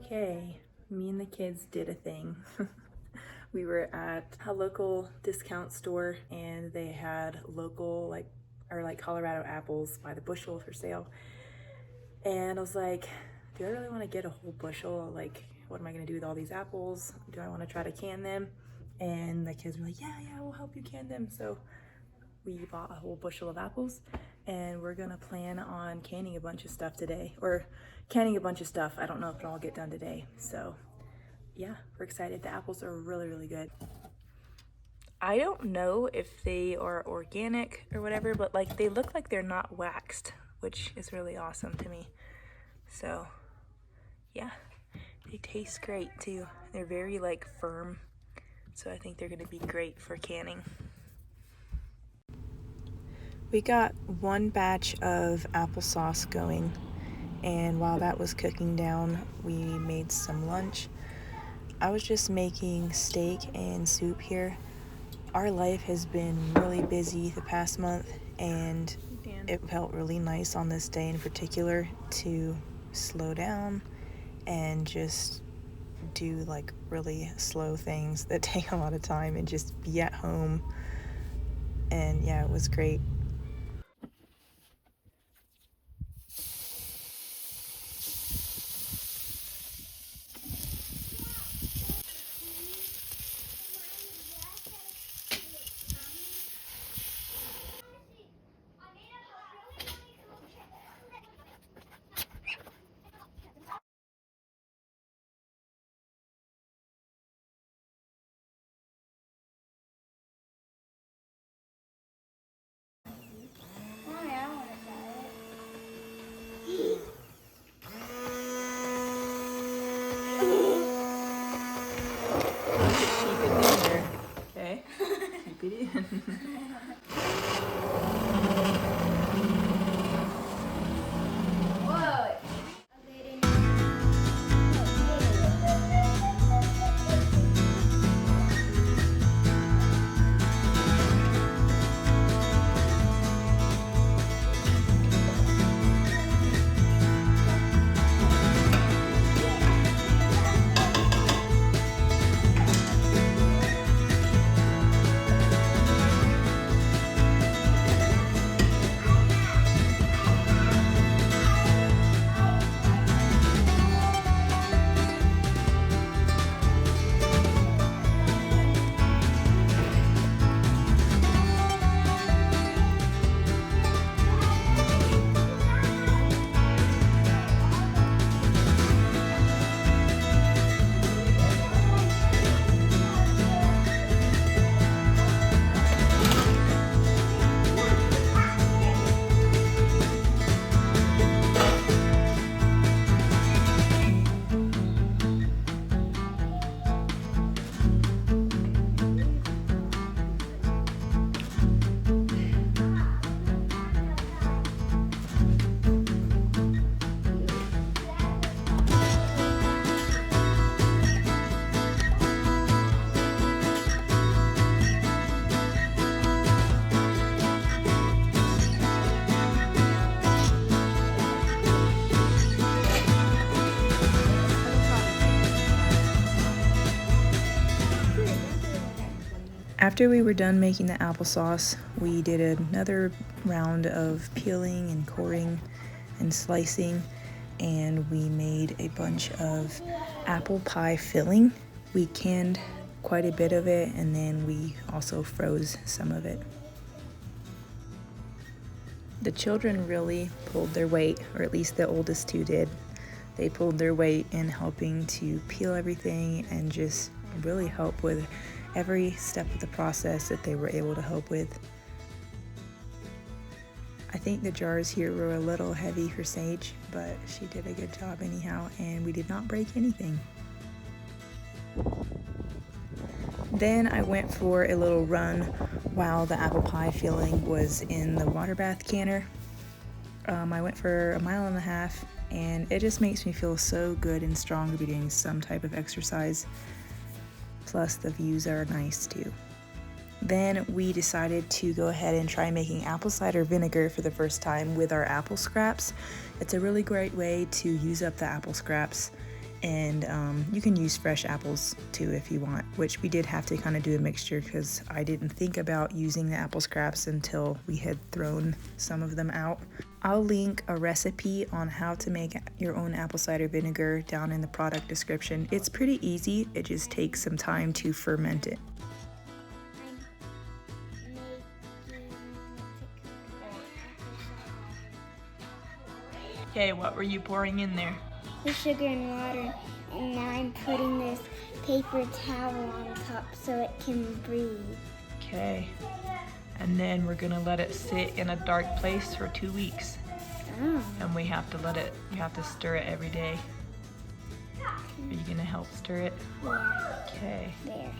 Okay, me and the kids did a thing. We were at a local discount store and they had local Colorado apples by the bushel for sale. And I was like, do I really want to get a whole bushel? Like, what am I gonna do with all these apples? Do I want to try to can them? And the kids were like, yeah, we'll help you can them. So we bought a whole bushel of apples and we're gonna plan on canning a bunch of stuff today, or canning a bunch of stuff. I don't know if it'll all get done today. So yeah, we're excited. The apples are really good. I don't know if they are organic or whatever, but like they look like they're not waxed, which is really awesome to me. So yeah, they taste great too. They're very like firm, so I think they're gonna be great for canning. We got one batch of applesauce going, and while that was cooking down, we made some lunch. I was just making steak and soup here. Our life has been really busy the past month, and it felt really nice on this day in particular to slow down and just do like really slow things that take a lot of time and just be at home. And yeah, it was great. Keep it in there, okay? Keep it in. After we were done making the applesauce, we did another round of peeling and coring and slicing, and we made a bunch of apple pie filling. We canned quite a bit of it, and then we also froze some of it. The children really pulled their weight, or at least the oldest two did. They pulled their weight in helping to peel everything and just really help with every step of the process that they were able to help with. I think the jars here were a little heavy for Sage, but she did a good job anyhow, and we did not break anything. Then I went for a little run while the apple pie filling was in the water bath canner. I went for 1.5 miles, and it just makes me feel so good and strong to be doing some type of exercise. Plus the views are nice too. Then we decided to go ahead and try making apple cider vinegar for the first time with our apple scraps. It's a really great way to use up the apple scraps And you can use fresh apples too if you want, which we did have to kind of do a mixture because I didn't think about using the apple scraps until we had thrown some of them out. I'll link a recipe on how to make your own apple cider vinegar down in the product description. It's pretty easy, it just takes some time to ferment it. Okay, what were you pouring in there? The sugar and water, and now I'm putting this paper towel on top so it can breathe. Okay, and then we're gonna let it sit in a dark place for 2 weeks. Oh. And we have to stir it every day. Are you gonna help stir it? Yeah. Okay. There.